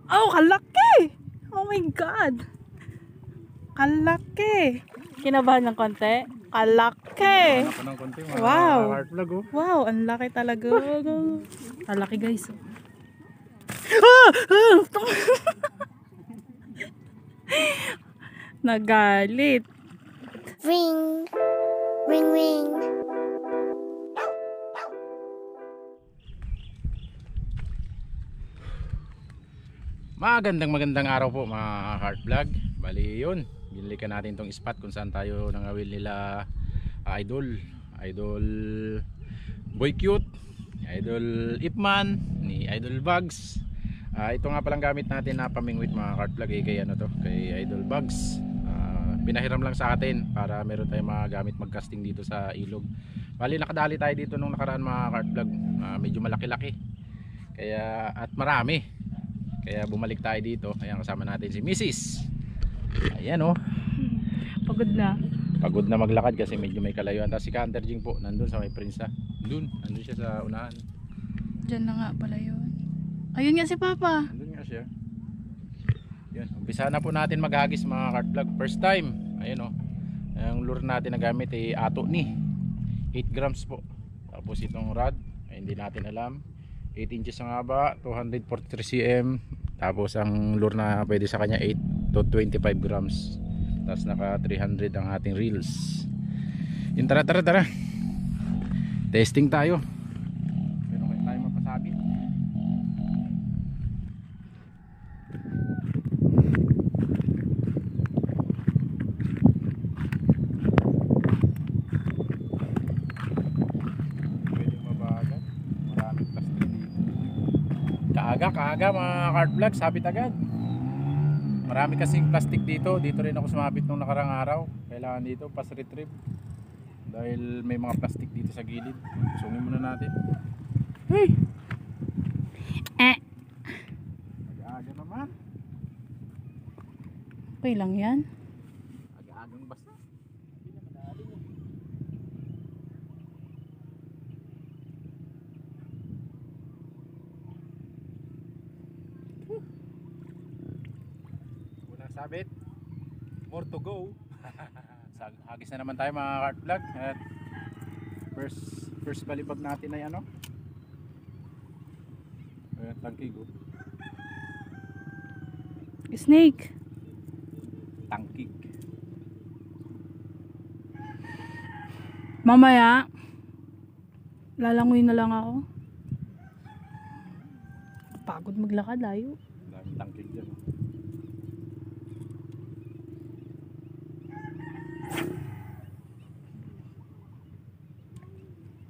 Oh, kalaki! Oh my God! Kalaki! Kinabahan ng konti? Kalaki! Ng konti, Wow! heart vlog, oh. Wow, ang laki talaga. Kalaki guys. Ah! Ah! Nagalit. Ring, ring, ring. Magandang araw po mga heart vlog. Bali yun, binilikan natin tong spot kung saan tayo nangawil nila Idol Boy Cute, Idol Ipman, ni Idol Bugs. Ito nga palang gamit natin na pamingwit mga heart vlog, kay Idol Bugs. Pinahiram lang sa atin para meron tayong mga gamit magcasting dito sa ilog. Bali nakadali tayo dito nung nakaraan mga heart vlog. Medyo malaki-laki. At marami. Kaya bumalik tayo dito. Ayan, kasama natin si Mrs. Ayan, oh. Pagod na. Pagod na maglakad kasi medyo may kalayuan. Tapos si Canter Jing po nandun sa may Prinsa. Nandun siya sa unahan. Diyan na nga pala yun. Ayun nga si Papa. Nandun nga siya. Yun, umpisa na po natin maghagis mga cart vlog. First time. Ayun, oh. Ang lure natin na gamit ay ato ni 8 grams po. Tapos itong rod ay hindi natin alam. 8 inches ang haba, 243 cm. Tapos ang lure na pwede sa kanya 8 to 25 grams. Tapos naka 300 ang ating reels. Yun, tara. Testing tayo. Pero kaya tayo mapasabit. Pwedeng mabagal. Maraming plastic dito. Kaaga mga cart vlog, sabit agad. Marami kasing plastic dito. Dito rin ako sumabit nung nakarang araw. Kailangan dito pas retrieve. Dahil may mga plastic dito sa gilid. Sungin muna natin. Hey! Aga naman. Okay lang yan. Aga-agang basta. Unang sabit. More to go. Hagis na naman tayo mga cart vlog. At first balibag natin ay ano? Tangkig. Snake. Tangkig. Mamaya lalangoy na lang ako. Pagod maglakad, layo. Daming tangkig dyan.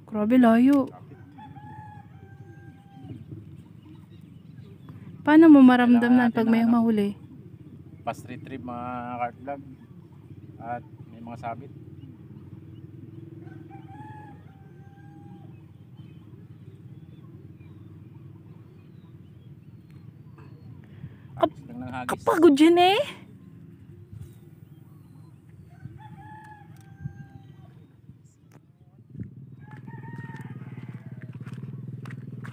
Grabe layo. Paano mo maramdaman pag may mahuli? Fast retrieve mga cart vlog. At may mga sabit. Hagis lang ng hagis. Kapagod yun eh.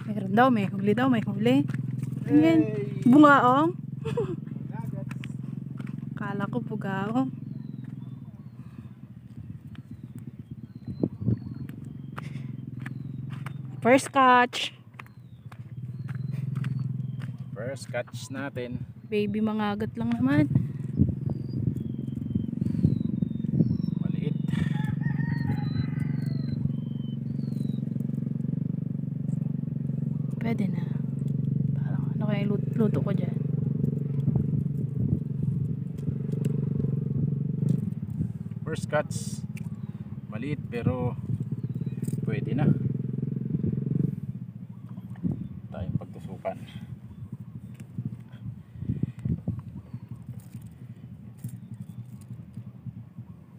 Meron daw, may huli. Ayan. Bungaong. Kala ko bugaong. First catch. First catch natin. Baby mangagat lang naman. Maliit. Pwede na. Parang ano kaya luto ko dyan. First catch. Maliit pero pwede na. Tayong pagtusukan.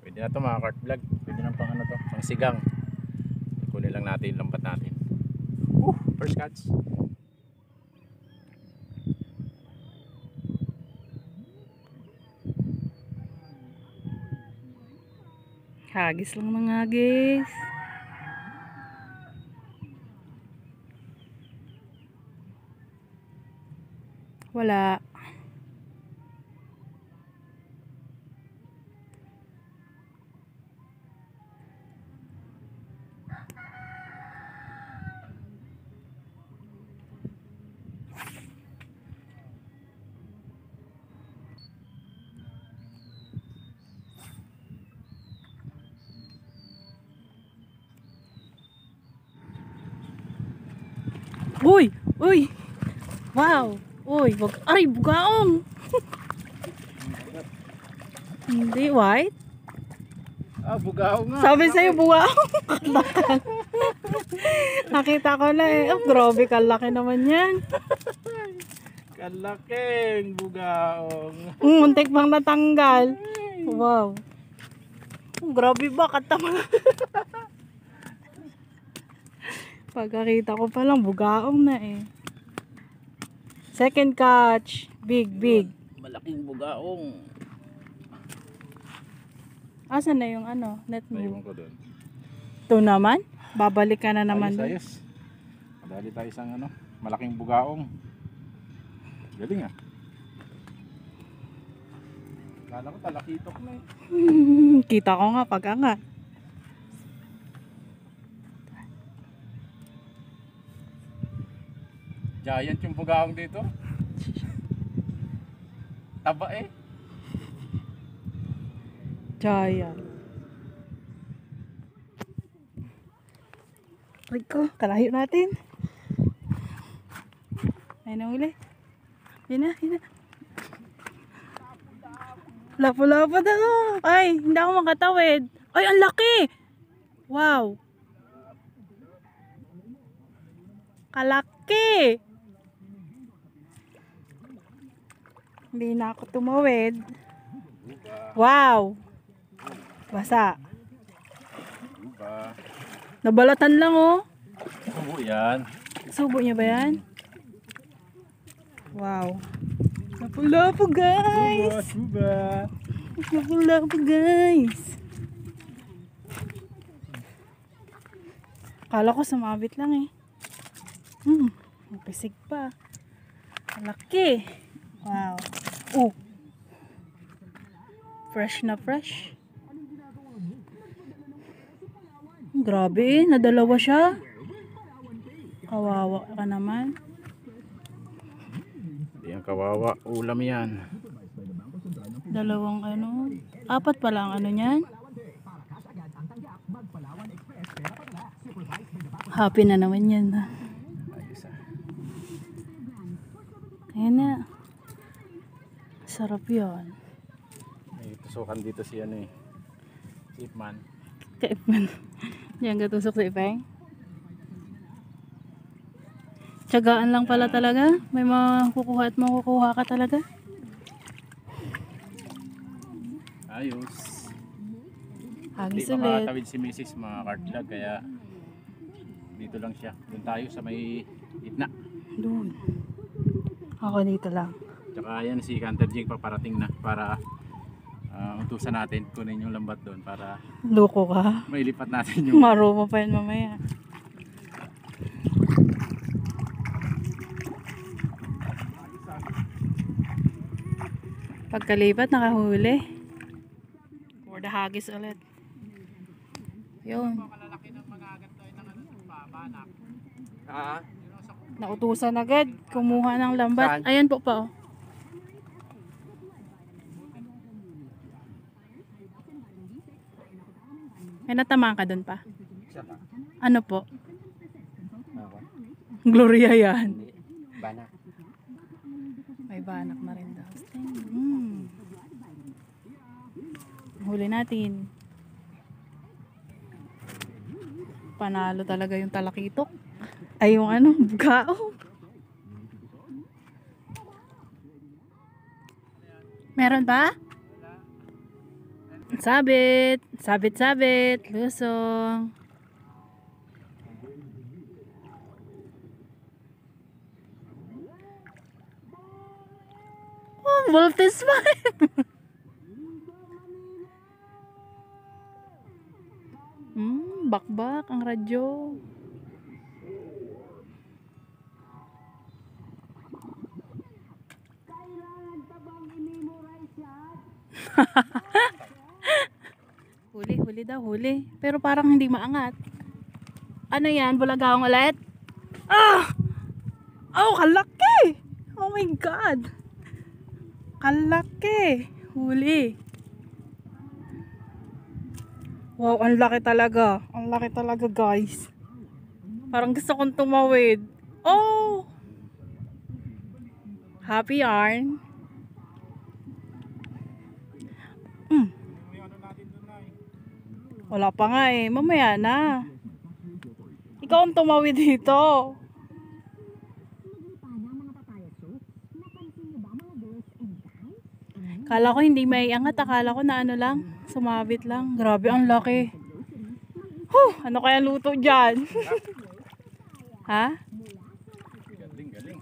Pwede na to mga cart vlog. Pwede na pang ano to, pang sigang. Kunin lang natin yung lambat natin. First catch. Hagis lang ng hagis. Wala. Uy! Uy! Wow! Uy! Wag, aray! Bugaong! Hindi, white? Bugao nga. Sabi sa'yo, bugaong! Nakita ko na eh. Oh, grabe, kalaki naman yan. Kalaking bugaong. Muntik pang natanggal. Wow. Oh, grabe ba? Katama. Pagkakita ko pa lang, bugaong na eh. Second catch. Big, big. Malaking bugaong. Asan na yung net Naiwan mo? ko doon. Ito naman? Babalik ka na naman doon. Ayos. Madali tayo isang malaking bugaong. Galing ah. Kala ko talakitok na eh. Kita ko nga, pag-angat. Giant yung bugaong dito. Taba eh. Giant. Rico, kalayo natin. Ayun ang uli. Yun na, yun na. Lapo-lapo na no. Ay, hindi ako makatawid. Ay, ang laki! Wow! Kalaki! Hindi na ako tumawid. Wow! Basa. Diba? Nabalatan lang oh. Subo yan. Subo niya ba yan? Wow. Lapo-lapo guys. Suba. Lapo-lapo guys. Akala ko sumabit lang eh. Napisig pa. Laki. Wow. Oh. Fresh na fresh. Grabe, nadalawa siya. Kawawa ka naman. Hindi yan kawawa. Ulam yan. Dalawang apat pala ang niyan. Happy na naman yan. Ayos ah. Ayan na. Sarap yun. May tusukan dito si si Ipman. Kaipman. Diyan gatusok sa ipeng. Tiyagaan lang pala talaga. May makukuha at makukuha ka talaga. Ayos. Hagis Hindi ulit. makatawid si Mrs. mga kartlag kaya dito lang siya. Doon tayo sa may gitna. Doon. Ako dito lang. Tsaka yan si Canter Jing paparating na para utusan natin kunin yung lambat doon para Loko ka. mailipat natin yung Maro mo pa yun mamaya. Pagkalipat nakahuli. For the hagis ulit. Yun. Nautusan agad. Kumuha ng lambat. Ayan po pa oh. May natamaan ka dun pa? Ano po? Gloria yan. banak. May banak na rin daw. Huli natin. Panalo talaga yung talakitok. Ay yung bugao. Meron ba? Sabit. Sabit. Lusong. Oh, voltage pa. Bakbak ang radyo. Huli daw, huli. Pero parang hindi maangat. Ano yan? Bulagawang ulit? Ah! Oh, kalaki! Oh my God! Kalaki! Huli. Wow, ang laki talaga. Ang laki talaga, guys. Parang gusto kong tumawid. Oh! Happy yarn. Wala pa nga eh. Mamaya na. Ikaw ang tumawid dito. Kala ko hindi may angat. Akala ko na ano lang. Sumabit lang. Grabe, ang laki. Ano kaya luto dyan? Ha?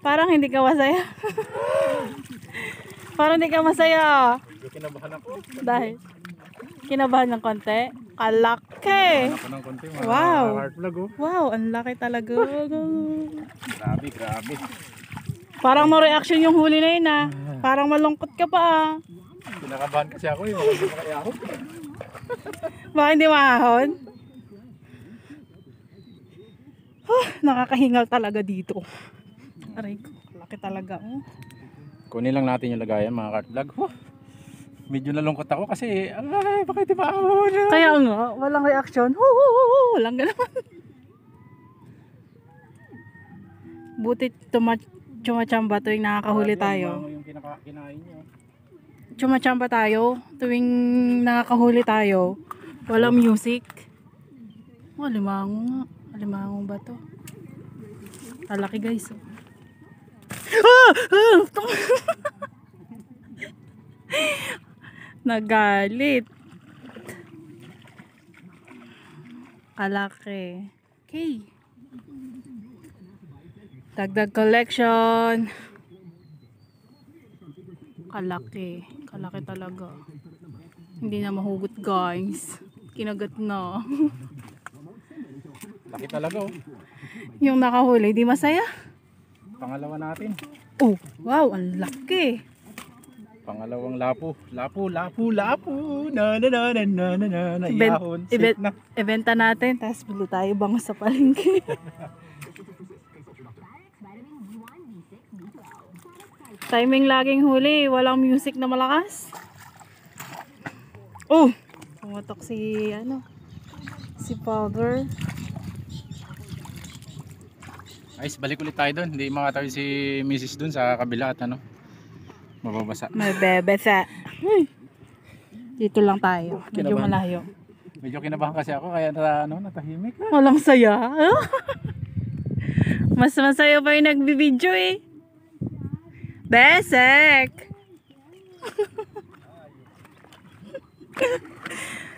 Parang hindi ka masaya. Parang hindi ka masaya. Kinabahan ako. Dahil kinabahan ng konti. Kalaki. Ako ng konti, mga Wow. heart vlog oh. Wow, ang laki talaga. Grabe, grabe. Parang no reaction yung huli na yun ah. Parang malungkot ka pa ah. Kinakabahan kasi ako yung hindi makayahon. Baka hindi maahon? Nakakahingal talaga dito. Aray ko, laki talaga. Oh. Kunin lang natin yung lagayan mga heart vlog. Medyo nalungkot ako kasi ay, bakit di maahon? Kaya nga, walang reaction. Walang ganaman. Buti chumachamba tuwing nakakahuli tayo. Yung kinain niyo. Chumachamba tayo tuwing nakakahuli tayo. Walang music. Oh, limango nga. Limango ba to? Malaki guys. Nagalit. Kalaki. Okay. Dagdag collection. Kalaki. Kalaki talaga. Hindi na mahugot guys. Kinagat na. Laki talaga oh. Yung nakahuli, di masaya? Pangalawa natin. Oh, wow, ang laki. Pangalawang lapo. Lapo. Na na na na na na na na. Iyahon. Safe na. Ibenta natin, tapos bili tayo bango sa palengke. Timing laging huli, walang music na malakas. Oh, pumatok si si Power. Ayos, balik ulit tayo doon. Hindi makatawid si Mrs. doon sa kabila at mababasa. Mababasa. Dito lang tayo, medyo Kinabahan. malayo. Medyo kinabahan kasi ako kaya natahimik. Walang saya. Mas masaya pa yung nagbibideo eh. Besek!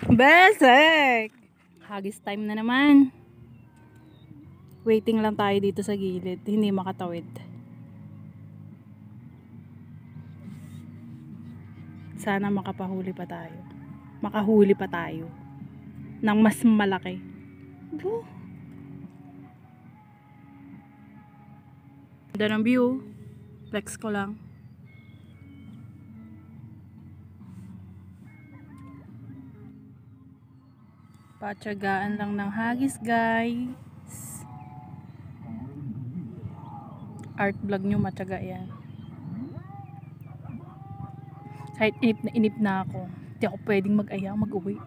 Besek! Hagis time na naman. Waiting lang tayo dito sa gilid. Hindi makatawid. Sana makapahuli pa tayo. Makahuli pa tayo. Nang mas malaki. Ganda ng view. Flex ko lang. Patsagaan lang ng hagis guys. Art vlog nyo, matyaga yan. Kahit inip na ako, hindi ako pwedeng mag-aya, mag-uwi.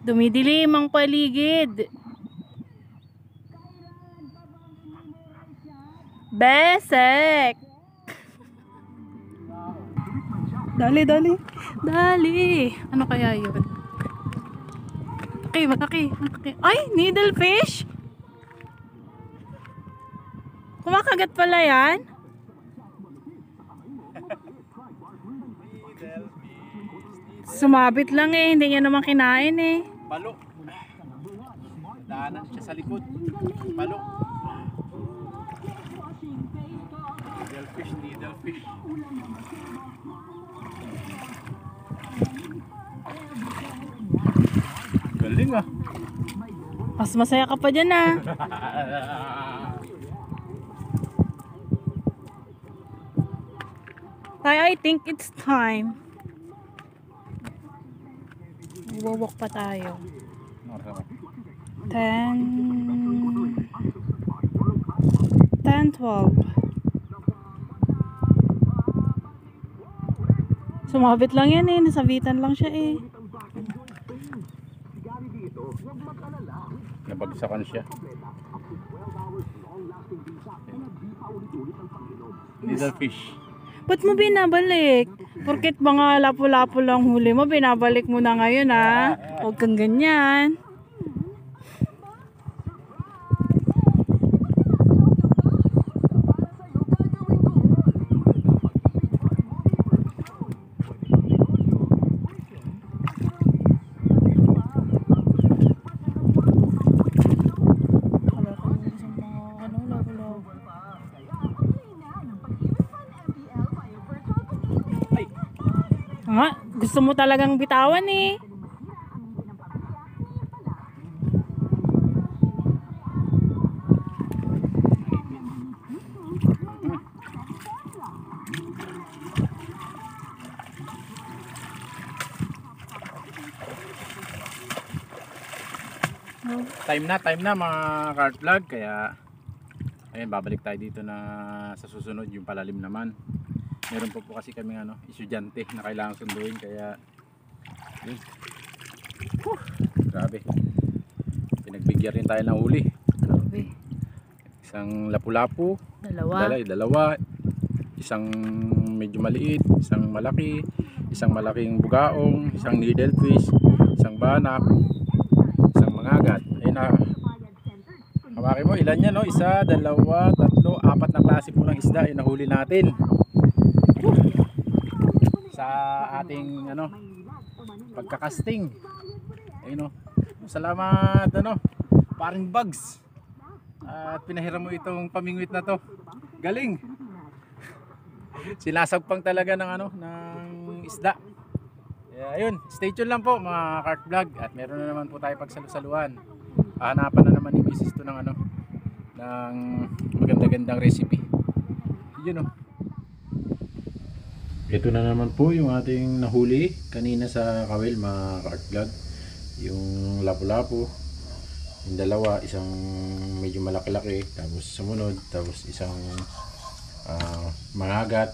Dumidilim ang paligid. Besek! Dali. Ano kaya yun? Makaki. Ay, needlefish! Kumakagat pala yan? Sumabit lang eh, hindi niya naman kinain eh. Palo. Daanan siya sa likod. Palo. Needlefish. Galing ah. Mas masaya ka pa dyan ah. I think it's time. Walk pa tayo. 10, 12. Sumabit lang yan eh. Nasabitan lang siya eh. Nabagsakan siya. Little fish. Ba't mo binabalik? Porket mga lapo-lapo lang huli mo, binabalik mo na ngayon ha. Huwag kang ganyan. Nga, gusto mo talagang bitawan eh. Time na mga cart vlog, kaya ayun, babalik tayo dito na sa susunod yung palalim naman. Meron po kasi kami estudyante na kailangan sunduin, kaya yun. Grabe. Pinagbigyan rin tayo ng huli. Grabe. Isang lapu-lapu, Dalawa. dalawa, isang medyo maliit, isang malaki, isang malaking bugaong, isang needlefish, isang banak, isang mangagat. Ayun na. Hawakin mo, ilan yan, no? Isa, dalawa, tatlo, apat na klase po ng isda yung nahuli natin sa ating pagkakasting. Ayun, no? Salamat paring Bugs, at pinahiram mo itong pamingwit na to. Galing. Sinasagpang talaga ng ng isda. Kaya ayun, stay tuned lang po mga cart vlog, at meron na naman po tayo pagsalusaluan. Hanapan na naman ni Mrs. to ng ng maganda-gandang recipe. Yun, ito na naman po yung ating nahuli kanina sa kawil mga cart vlog. Yung lapu-lapu, yung dalawa, isang medyo malaki-laki, tapos sumunod, tapos isang mangagat.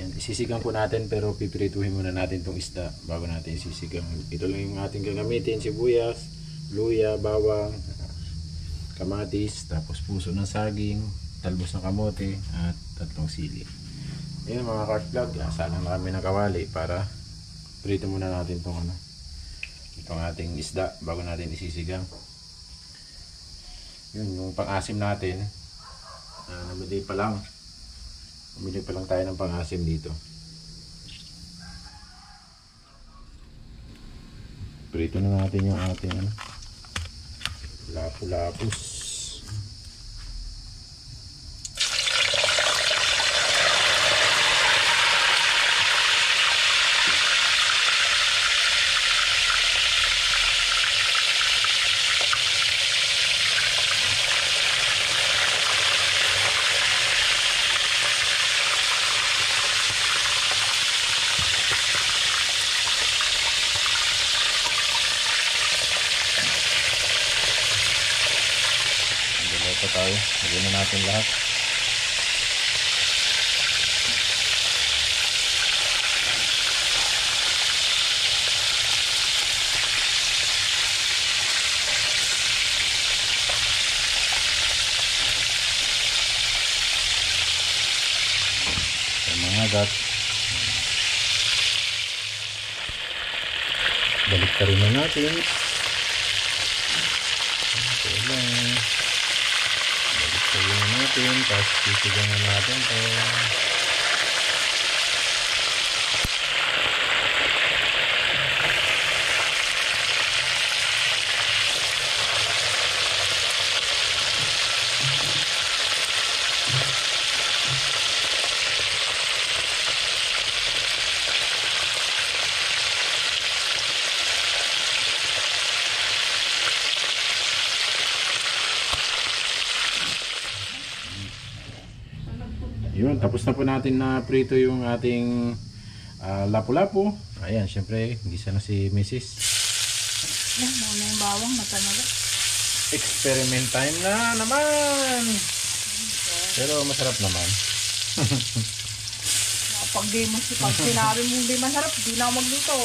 Yan, isisigang po natin, pero pipirituhin muna natin tong isda bago natin isisigang. Ito lang yung ating gagamitin: sibuyas, luya, bawang, kamatis, tapos puso ng saging, talbos ng kamote, at 3 sili. Ayan mga cart vlog, asalang na kami ng kawali para prito muna natin itong ating isda bago natin isisigang. Yun, yung pang-asim natin, namili pa lang tayo ng pang-asim dito. Prito na natin yung ating lapu-lapus. Ito tayo, lagyan na natin lahat. Yung mga agat, balik ka rin na natin. Ito lang. Sabihin natin, tapos sisigangan natin ito. Yun, tapos na po natin na prito yung ating lapu-lapu. Ayan, syempre, gisa na si Mrs. Yan, muna yung bawang, matanaga. Experiment time na naman! Pero masarap naman. Pag sinabi mo hindi masarap, di na ako magluto.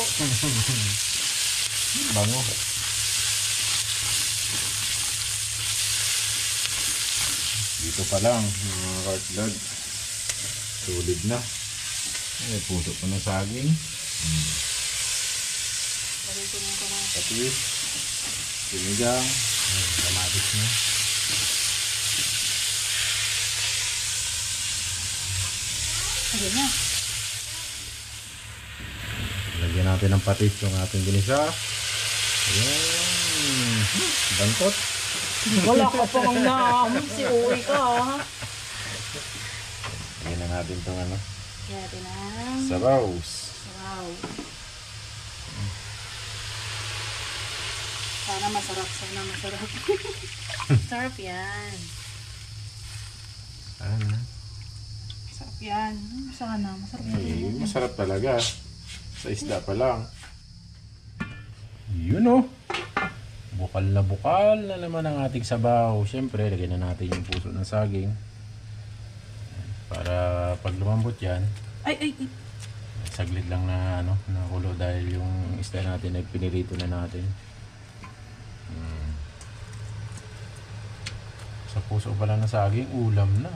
Bango. Dito pa lang, mga heartblad. Solid na. Ay, puso pa ng saging. Patis. Sinigang. Kamatis na. Ayun na. Lagyan natin ng patis yung ating ginisa. Ayan. Bantot. Wala ka pang naamoy, si Uy ka ha. Lagyan na natin itong ano. Kaya tinang. Sabaws. Wow. Sana masarap, sana masarap. Sarap yan. Ano? Sarap yan. Sana, masarap Ay, yan. masarap talaga. Sa isda pa lang. Yun oh. Bukal na naman ang ating sabaw. Siyempre, lagyan na natin yung puso ng saging. Para pag lumambot yan, Ay. saglit lang na ano, nakulo dahil yung isda natin ay pinirito na natin. Sa puso pa lang ng saging, ulam na.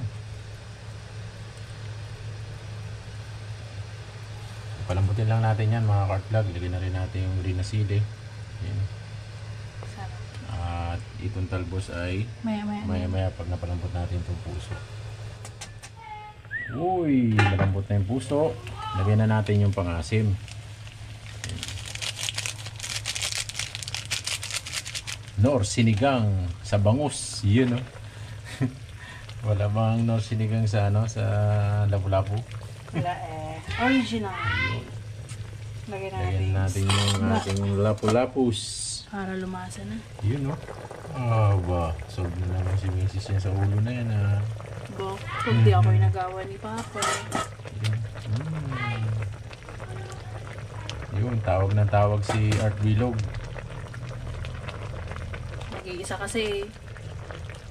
Palambutin lang natin yan mga heartblad. Lagyan na rin natin yung green na sili. Yan. Sarap. At itong talbos ay maya pag napalambot natin itong puso. Uy, malambot na yung puso. Lagyan na natin yung pangasim. Yan. Nor sinigang sa bangus. Yun oh. Wala bang nor sinigang sa ano, sa lapu-lapu? Wala original. Lagyan natin yung ating lapu-lapus. Para lumasa na. Yun oh. Aba, solve na naman si Mrs. yan sa ulo na yan ah. Bo, kung di ako yung nagawa ni Papa. Yun, tawag ng tawag si Art Bilog. Nag-iisa kasi.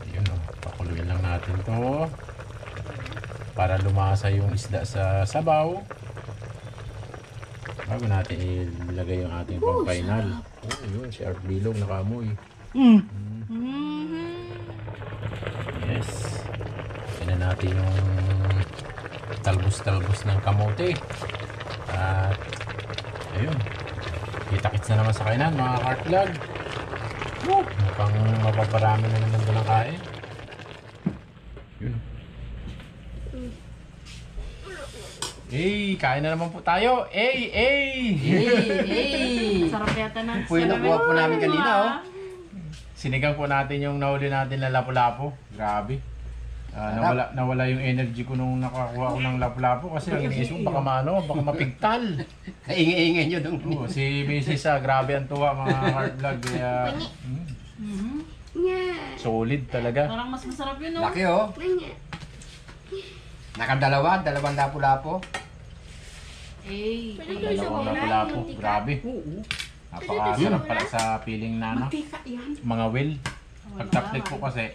Yun oh, pakuluin lang natin to para lumasa yung isda sa sabaw bago natin ilagay yung ating pang final. Oh, yun, si Art Bilog nakamoy. Yes. Yan na natin yung talbos-talbos ng kamote. At ayun, kita-kits na naman sa kainan mga heartblad. Mukhang mapaparami na naman doon ang kain. Yun. Kain na naman po tayo. Sarap yata na. Po yung nakuha po namin kanina, oh. Sinigang po natin yung nahuli natin na lapu-lapu. Grabe. Nawala yung energy ko nung nakakuha ko ng lapu-lapu kasi ang iniisip ko baka mapigtal. Kaingay-ingay nyo dong. Oo, si Mrs. grabe ang tuwa mga heartblad. Kaya solid talaga. Parang mas masarap yun, no? Laki, oh. Dalawang lapu-lapu. Dalawang lapu-lapu. Grabe. Napakasarap pala sa piling na ano, mga will. Pag-top po kasi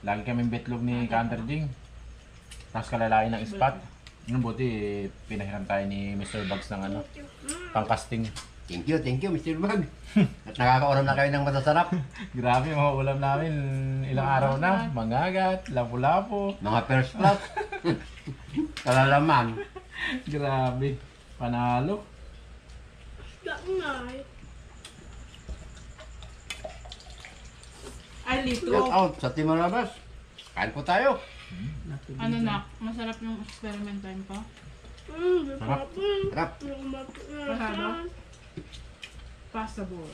lagi kaming betlog ni Kanterjing. Tapos kalalain ng spot. Buti pinahiram tayo ni Mr. Bugs ng ano, pang-casting. Thank you, Mr. Bag. At nakakaulam na kayo ng masasarap. Grabe mga ulam namin ilang araw na. Mangagat, lapu-lapu. Mga first class. Kalalaman. Grabe. Panalo. Ay, lito. Shout out sa Team Marabas. Kain po tayo. Ano na, masarap yung experiment time pa? Sarap. Pasado? Pasta bowl.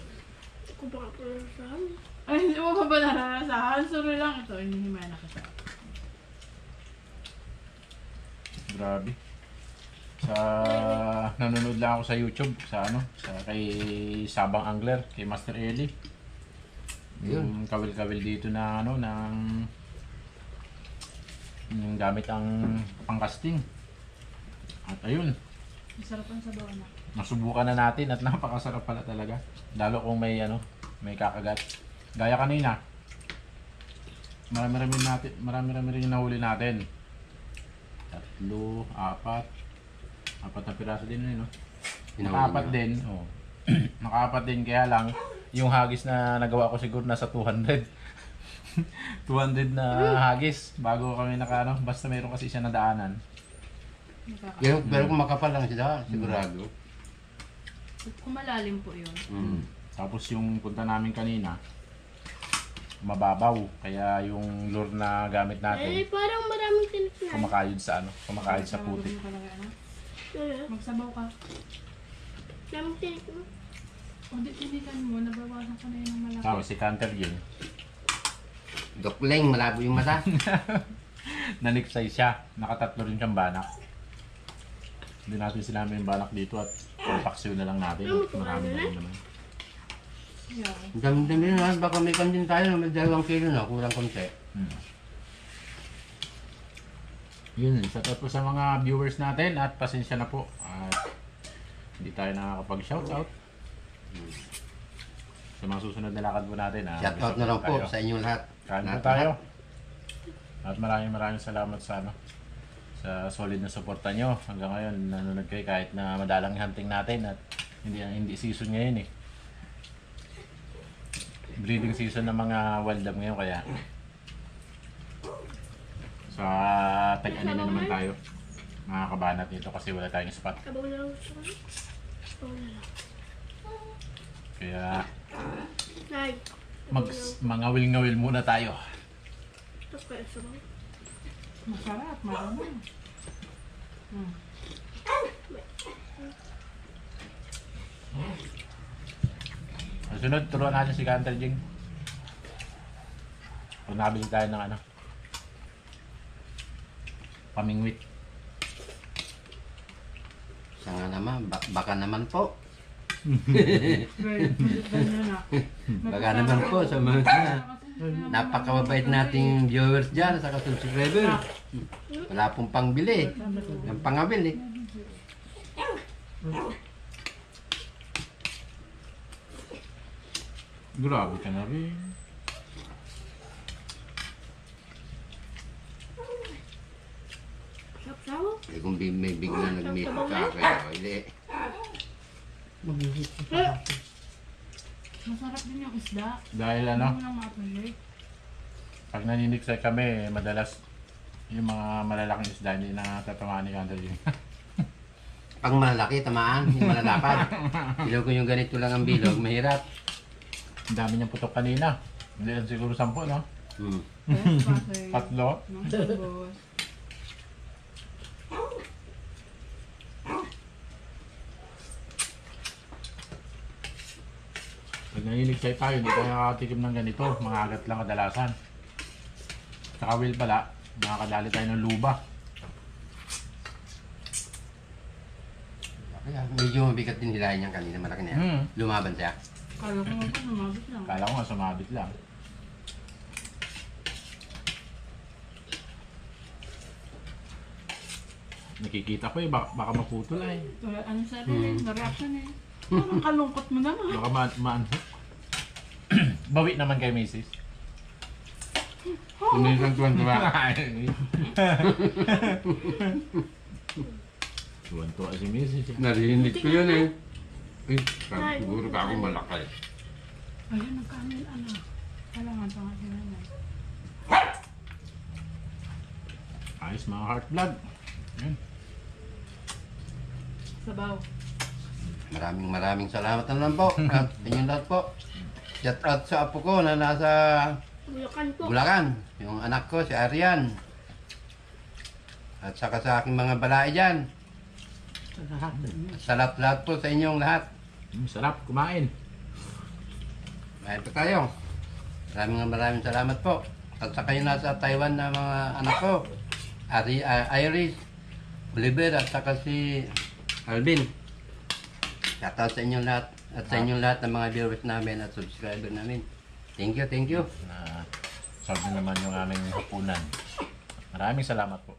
Ay, hindi mo pa ba naranasahan? Sorry lang. Ito, hinihimay na kita. Grabe. Nanonood lang ako sa YouTube sa kay Sabang Angler, kay Master Eli. Yung kawil-kawil dito na ng Yung gamit ang pangkasting. At ayun, Masarap ang sabaw na. nasubukan na natin at napakasarap pala talaga. Lalo kung may may kakagat. Gaya kanina. Marami-rami rin yung nahuli natin. 3, 4. 4 na piraso din yun, no? Nakaapat din, nakaapat din, kaya lang yung hagis na nagawa ko siguro nasa 200. 200 na hagis bago kami basta mayroon kasi siya nadaanan. Pero kung makapal lang siya, sigurado. Kung malalim po yun. Tapos yung punta namin kanina, mababaw, kaya yung lure na gamit natin parang maraming tinitnan. kumakayod sa putik. Magsabaw ka. Maraming tinitnan. O di tinitan mo, nabawasan ka na yun ng malaki. Tapos si Canter yun, Dokling, malabo yung mata. nanipsay siya, nakatatlo rin siyang banak. Hindi natin sinama yung banak dito at paksiw na lang natin. Marami na rin naman. Yeah. Ang dami-dami na, baka may kandin tayo na may 2 kilo na, kurang konti. Yun, shoutout po sa mga viewers natin at pasensya na po at hindi tayo nakakapag-shoutout. Sa mga susunod na lakad po natin. Shoutout na lang po tayo. sa inyong lahat. Kain po tayo. At maraming salamat sa sa solid na suporta nyo. Hanggang ngayon nanonood kayo kahit na madalang yung hunting natin at hindi season ngayon eh. Breeding season ng mga wild dove ngayon kaya sa tag-ani na naman tayo mga kabanat dito kasi wala tayong spot. Sabaw na lang gusto ko. Sabaw na lang. Kaya Nay. mga ngawil muna tayo. Tapos kaya sabaw. Masarap, marami. Sunod, turuan natin si Canter Jing. Kung nabili tayo ng pamingwit. Siya nga naman, baka naman po. Baka naman po sa mga napakababait nating viewers dyan sa subscriber. Wala pong pangbili. Yung pangabil eh. Grabe ka na rin. Sabaw. Eh kung may bigla nag-meet ka kayo, hindi. Masarap din yung isda. Dahil Ano lang matuloy. pag naniniksay kami, madalas yung mga malalaking isda hindi na tatamaan ni Canter Jing. Pag malaki, tamaan, hindi malalapad. Bilog ko yung ganito lang ang bilog, mahirap. Ang dami niyang putok kanina. Hindi lang siguro 10, no? Kasi, 3. mga sabos. Pag naniniksay tayo, hindi tayo nakatikim ng ganito. Mga agat lang kadalasan. Sa kawil pala, nakakadali tayo ng luba. Kaya medyo mabigat din hilahin niyan kanina, malaki na yan. Lumaban siya. Kala ko nga po, lumabit lang. Kala ko nga sumabit lang. Nakikita ko baka maputol ay. Ano sa rin, na-reaction eh. Parang kalungkot mo naman. Baka maanhok. Bawi naman kay Mrs. Tumisan tuwan-tuwa. Tuwan-tuwa si Mrs. Narinig ko yun eh. Eh, siguro ka akong malaki. Ayun, nagkanin anak. Kailangan pa nga sila na. Ayos mga heart vlog. Yan. Sabaw. Maraming salamat na lang po. At inyong lahat po. Shout out sa apo ko na nasa Bulacan po. Bulacan. Yung anak ko, si Arian. At saka sa aking mga balai dyan. At sa lahat po sa inyong lahat. Sarap kumain. Kain po tayo. Maraming salamat po. At saka yung nasa Taiwan na mga anak ko. Iris, Oliver at saka si Alvin. Shout out sa inyong lahat. At sa inyong lahat ng mga viewers namin at subscriber namin. Thank you. Na solve na naman yung aming hapunan. Maraming salamat po.